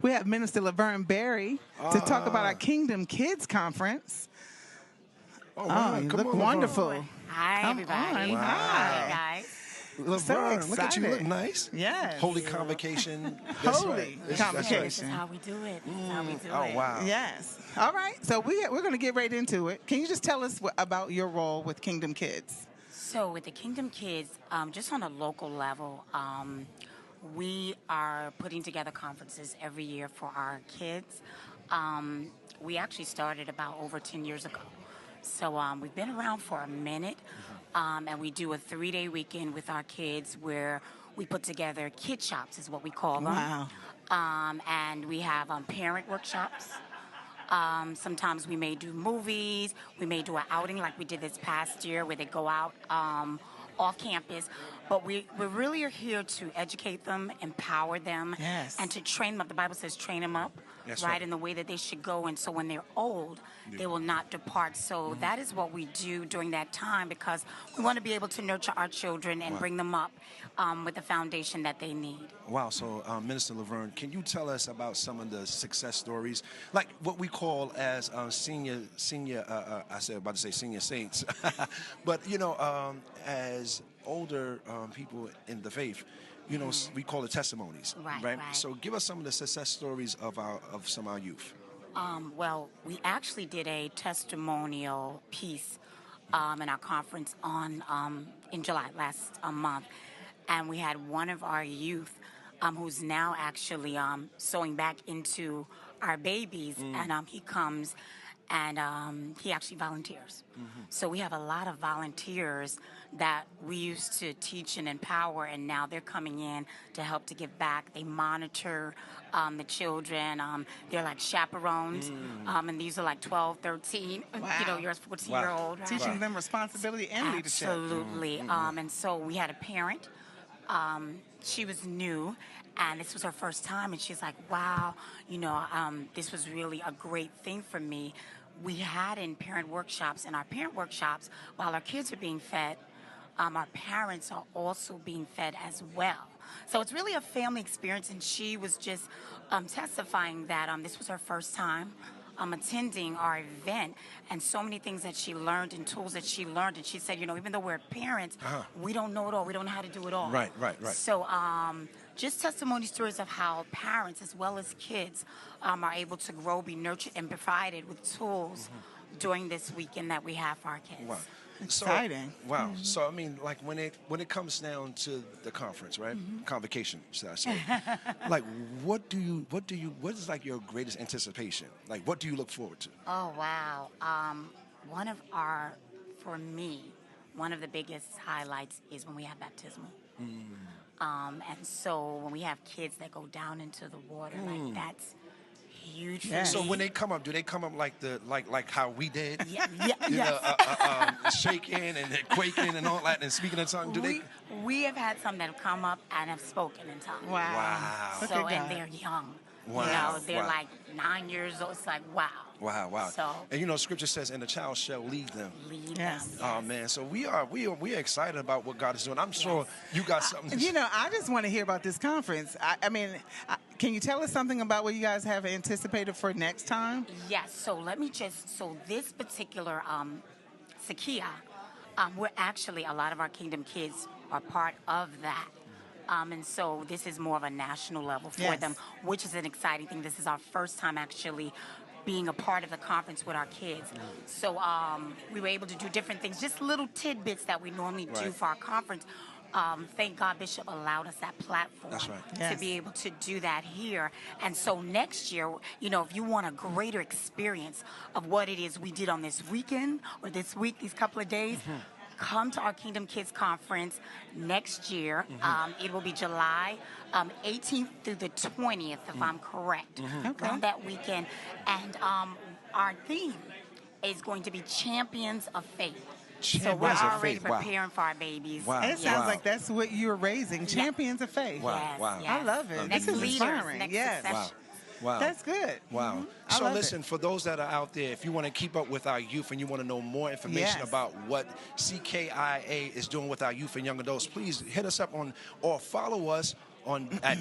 We have Minister Laverne Berry to talk about our Kingdom Kids Conference. Oh, wow. You Come look on, wonderful. Laverne. Hi, Come everybody. on. Hi, guys. Laverne, look at you. You look excited. nice. Yes. Holy Convocation. Holy That's Convocation. This is how we do it. This is how we do Oh, it. wow. Yes. All right. So we're going to get right into it. Can you just tell us about your role with Kingdom Kids? So with the Kingdom Kids, just on a local level, we are putting together conferences every year for our kids. We actually started about over 10 years ago. So we've been around for a minute, and we do a 3-day weekend with our kids where we put together kid shops, is what we call them. Wow. And we have parent workshops. Sometimes we may do movies. We may do an outing like we did this past year where they go out off campus. But we really are here to educate them, empower them, Yes. and to train them up. The Bible says train them up, That's right, right. in the way that they should go. And so when they're old, they will not depart. So that is what we do during that time because we want to be able to nurture our children and bring them up with the foundation that they need. Wow. So, Minister Laverne, can you tell us about some of the success stories, like what we call as senior, I said about to say senior saints, but, as older people in the faith, we call it testimonies, Right. So give us some of the success stories of some of our youth. Well, we actually did a testimonial piece in our conference in July last month, and we had one of our youth who's now actually sewing back into our babies, and he comes and he actually volunteers. So we have a lot of volunteers that we used to teach and empower, and now they're coming in to help to give back. They monitor the children. They're like chaperones, and these are like 12, 13, Wow. you're a 14-year-old. Right? Teaching them responsibility and leadership. Absolutely. And so we had a parent. She was new, and this was her first time, and she's like, wow, this was really a great thing for me. We had in parent workshops, and our parent workshops, while our kids are being fed, our parents are also being fed as well. So it's really a family experience, and she was just testifying that this was her first time attending our event, and so many things that she learned and tools that she learned. And she said, even though we're parents, we don't know it all. We don't know how to do it all. Right. So just testimony stories of how parents as well as kids are able to grow, be nurtured, and provided with tools during this weekend that we have for our kids. Wow. Exciting. Wow. So I mean, like when it comes down to the conference, right? Convocation, should I say? Like, what is like your greatest anticipation? Like, what do you look forward to? Oh, wow. For me, one of the biggest highlights is when we have baptismal. And so when we have kids that go down into the water, like that's huge for me. So when they come up, do they come up like how we did? Yes. Shaking and quaking and all that and speaking in tongues? We have had some that have come up and have spoken in tongues. Wow. Look So, at and God. they're young. Wow. They're Wow. like 9 years old. It's like, wow. Wow. So, And Scripture says, "And the child shall lead them." lead Yes. them. Oh man, so we are excited about what God is doing. I'm sure you got something. I just want to hear about this conference. I mean, can you tell us something about what you guys have anticipated for next time? Yes, so this particular CKIA, we're actually, a lot of our Kingdom Kids are part of that. And so this is more of a national level for Yes. them, which is an exciting thing. This is our first time actually being a part of the conference with our kids. So we were able to do different things, just little tidbits that we normally do for our conference. Thank God Bishop allowed us that platform. That's right. Yes. To be able to do that here. And so next year, if you want a greater experience of what it is we did on this weekend or this week, these couple of days, come to our Kingdom Kids Conference next year. It will be July 18th through the 20th, if I'm correct, around that weekend. And our theme is going to be Champions of Faith. So we're Champions of already Faith. Wow. preparing for our babies. Wow. It sounds like that's what you're raising, champions of faith. Wow. Yes, Wow. yes. I love it. Next This is leaders, inspiring. next Yes. succession. Wow. That's good. Wow. I So love listen, for those that are out there, if you want to keep up with our youth and you want to know more information Yes. about what CKIA is doing with our youth and young adults, please hit us up or follow us at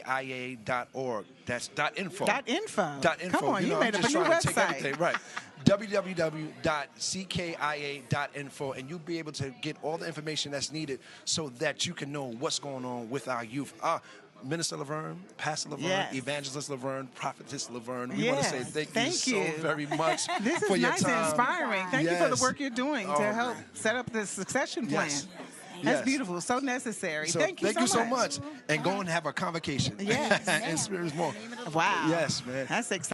www.ckia.org. That's .info. .info. .info. Come on, you I'm made up a just new trying to take website. everything, right. www.ckia.info, and you'll be able to get all the information that's needed so that you can know what's going on with our youth. Minister Laverne, Pastor Laverne, Yes. Evangelist Laverne, Prophetess Laverne, we Yes. want to say thank you so very much This for is your nice time. and inspiring. Thank you for the Yes. work you're doing Oh, to help man. set up the succession plan. Yes. That's Yes. beautiful. So necessary. So thank you so much. And go and have a convocation. Yes. And Spirit's more. Wow. Yes, man. That's exciting.